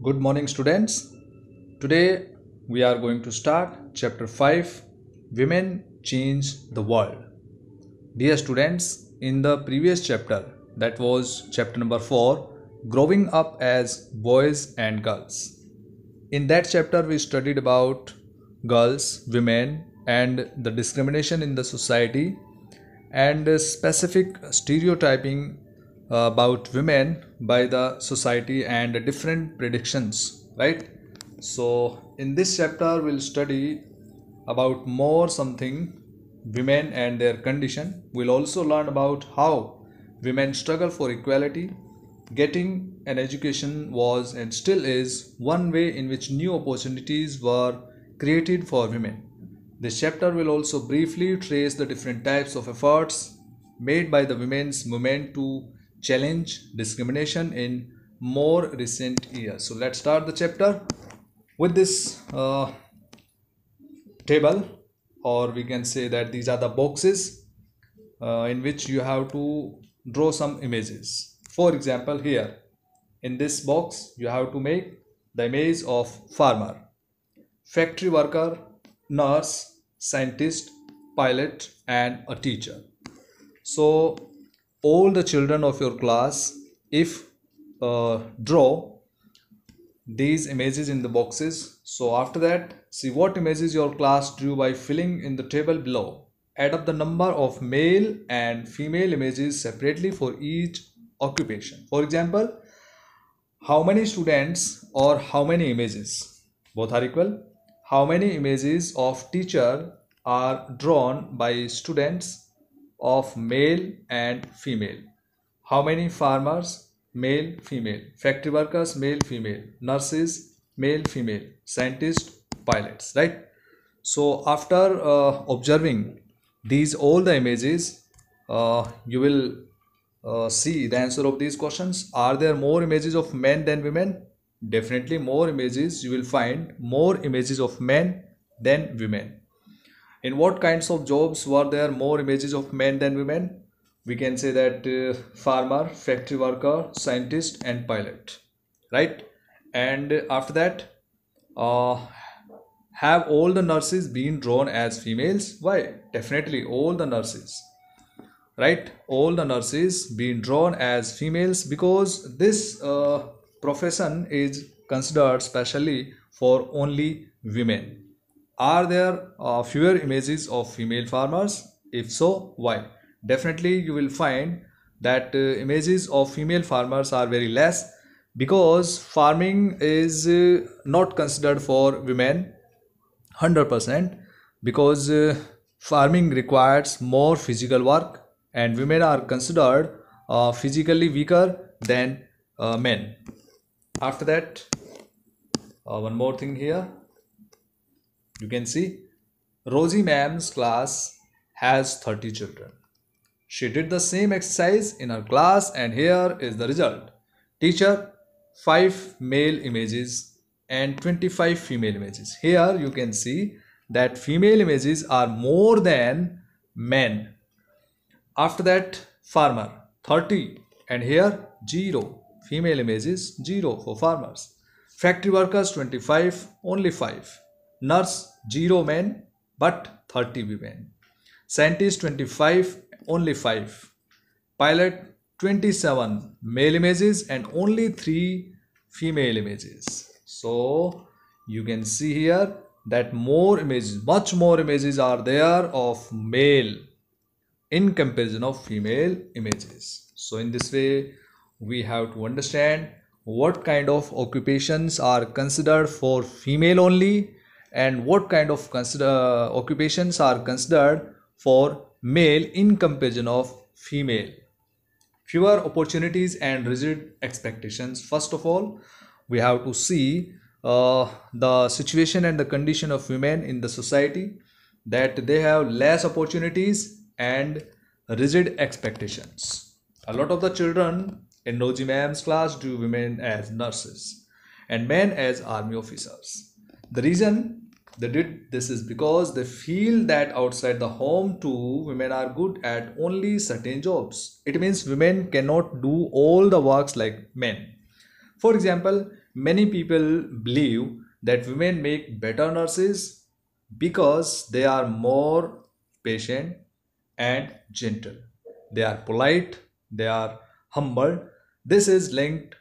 Good morning, students. Today we are going to start chapter 5, Women Change the World. Dear students, in the previous chapter, that was chapter number 4, Growing Up as Boys and Girls. In that chapter, we studied about girls, women, and the discrimination in the society and specific stereotyping about women by the society and different predictions, right? So in this chapter we'll study about more something women and their condition. We'll also learn about how women struggle for equality. Getting an education was and still is one way in which new opportunities were created for women. This chapter will also briefly trace the different types of efforts made by the women's movement to challenge discrimination in more recent years. So let's start the chapter with this table, or we can say that these are the boxes in which you have to draw some images. For example, here in this box you have to make the image of farmer, factory worker, nurse, scientist, pilot, and a teacher. So all the children of your class, if draw these images in the boxes. So after that, see what images your class drew by filling in the table below. Add up the number of male and female images separately for each occupation. For example, how many students or how many images? Both are equal. How many images of teacher are drawn by students of male and female? How many farmers? Male, female. Factory workers, male, female. Nurses, male, female. Scientists, pilots, right? So after observing these all the images, you will see the answer of these questions. Are there more images of men than women? Definitely more images. You will find more images of men than women. In what kinds of jobs were there more images of men than women? We can say that farmer, factory worker, scientist, and pilot, right? And after that, have all the nurses been drawn as females? Why? Definitely all the nurses, right? All the nurses been drawn as females because this profession is considered specially for only women. Are there fewer images of female farmers? If so, why? Definitely you will find that images of female farmers are very less because farming is not considered for women 100% because farming requires more physical work and women are considered physically weaker than men. After that, one more thing here. You can see Rosie ma'am's class has 30 children. She did the same exercise in her class and here is the result. Teacher, 5 male images and 25 female images. Here you can see that female images are more than men. After that, farmer, 30 and here 0. Female images 0 for farmers. Factory workers 25, only 5. Nurse 0 men but 30 women. Scientist 25, only 5. Pilot 27 male images and only 3 female images. So you can see here that more images, much more images are there of male in comparison of female images. So in this way we have to understand what kind of occupations are considered for female only and what kind of occupations are considered for male in comparison of female. Fewer opportunities and rigid expectations. First of all, we have to see the situation and the condition of women in the society, that they have less opportunities and rigid expectations. A lot of the children in Rosie ma'am's class drew women as nurses and men as army officers. The reason they did this is because they feel that outside the home too, women are good at only certain jobs. It means women cannot do all the works like men. For example, many people believe that women make better nurses because they are more patient and gentle. They are polite, they are humble. This is linked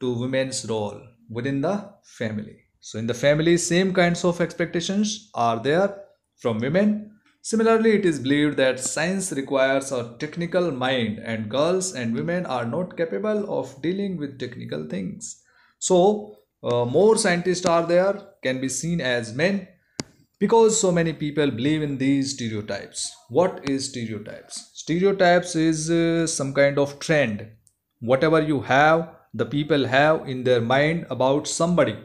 to women's role within the family. So, in the family, same kinds of expectations are there from women. Similarly, it is believed that science requires a technical mind, and girls and women are not capable of dealing with technical things. So, more scientists are there, can be seen as men, because so many people believe in these stereotypes. What is stereotypes? Stereotypes is some kind of trend. Whatever you have, the people have in their mind about somebody,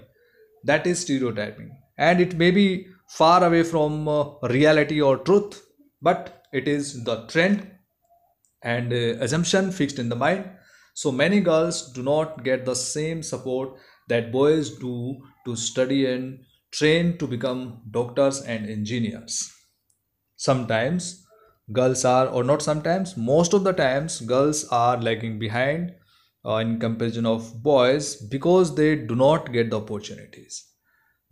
that is stereotyping, and it may be far away from reality or truth, but it is the trend and assumption fixed in the mind. So many girls do not get the same support that boys do to study and train to become doctors and engineers. Sometimes girls are, or not sometimes, most of the times girls are lagging behind in comparison of boys because they do not get the opportunities,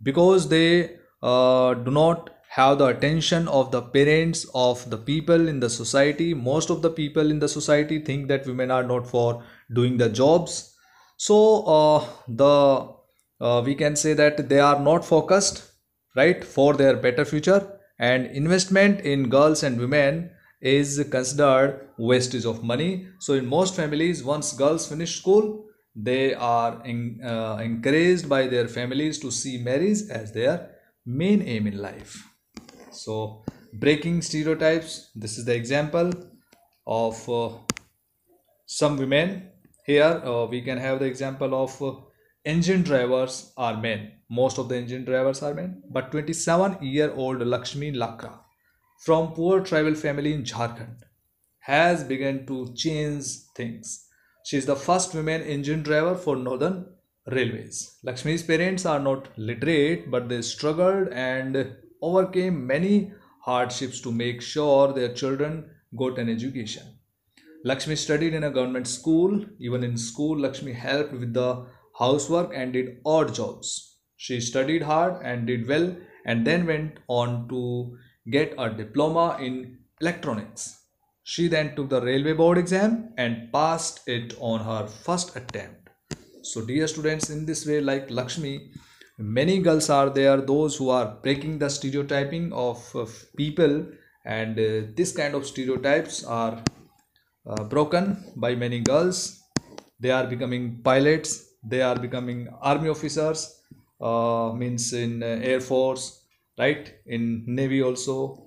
because they do not have the attention of the parents, of the people in the society. Most of the people in the society think that women are not for doing the jobs. So the we can say that they are not focused, right, for their better future, and investment in girls and women is considered wastage of money. So in most families, once girls finish school, they are encouraged by their families to see marriage as their main aim in life. So breaking stereotypes, this is the example of some women. Here we can have the example of engine drivers are men. Most of the engine drivers are men, but 27-year-old Lakshmi Lakra from poor tribal family in Jharkhand has begun to change things. She is the first women engine driver for Northern Railways. Lakshmi's parents are not literate, but they struggled and overcame many hardships to make sure their children got an education. Lakshmi studied in a government school. Even in school, Lakshmi helped with the housework and did odd jobs. She studied hard and did well, and then went on to get a diploma in electronics. She then took the railway board exam and passed it on her first attempt. So, dear students, in this way, like Lakshmi, many girls are there, those who are breaking the stereotyping of people, and this kind of stereotypes are broken by many girls. They are becoming pilots, they are becoming army officers, means in air force, right, in navy also.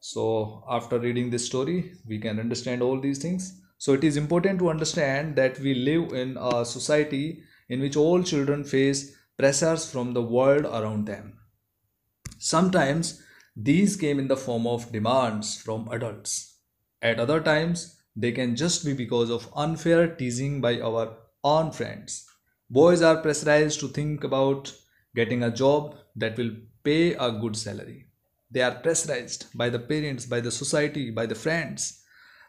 So after reading this story, we can understand all these things. So it is important to understand that we live in a society in which all children face pressures from the world around them. Sometimes these came in the form of demands from adults. At other times, they can just be because of unfair teasing by our own friends. Boys are pressurized to think about getting a job that will pay a good salary. They are pressurized by the parents, by the society, by the friends.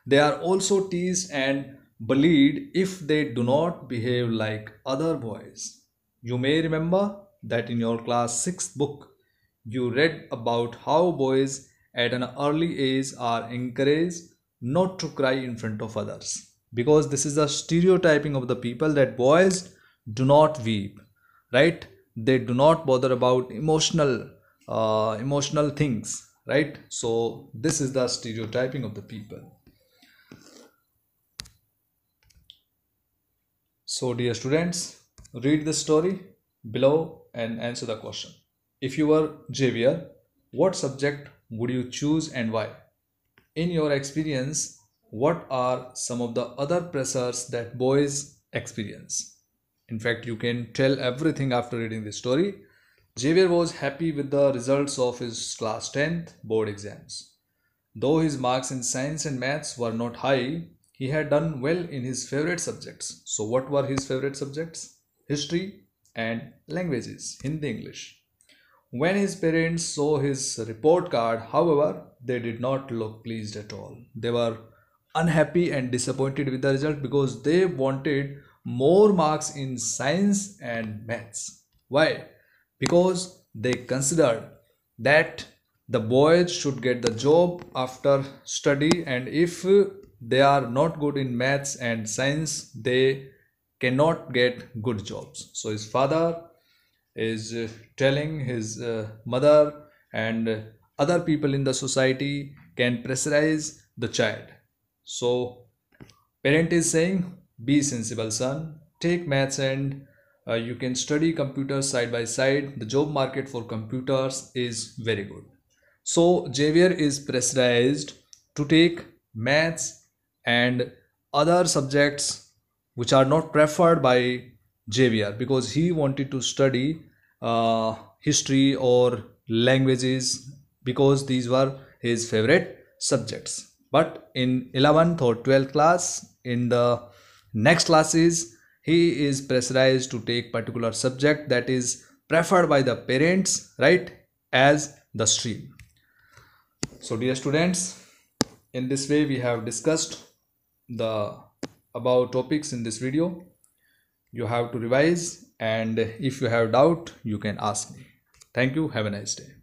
They are also teased and bullied if they do not behave like other boys. You may remember that in your class 6th book, you read about how boys at an early age are encouraged not to cry in front of others, because this is a stereotyping of the people that boys do not weep, right? They do not bother about emotional things, right? So this is the stereotyping of the people. So dear students, read the story below and answer the question. If you were Javier, what subject would you choose and why? In your experience, what are some of the other pressures that boys experience? In fact, you can tell everything after reading this story. Javier was happy with the results of his class 10th board exams. Though his marks in science and maths were not high, he had done well in his favorite subjects. So what were his favorite subjects? History and languages, Hindi, English. When his parents saw his report card, however, they did not look pleased at all. They were unhappy and disappointed with the result because they wanted more marks in science and maths. Why? Because they considered that the boys should get the job after study, and if they are not good in maths and science, they cannot get good jobs. So his father is telling his mother and other people in the society can pressurize the child. So parent is saying, be sensible son, take maths and you can study computers side by side. The job market for computers is very good. So Xavier is pressurized to take maths and other subjects which are not preferred by Xavier, because he wanted to study history or languages, because these were his favorite subjects. But in 11th or 12th class, in the next classes, he is pressurized to take particular subject that is preferred by the parents, right, as the stream. So dear students, in this way we have discussed the about topics in this video. You have to revise, and if you have doubt you can ask me. Thank you. Have a nice day.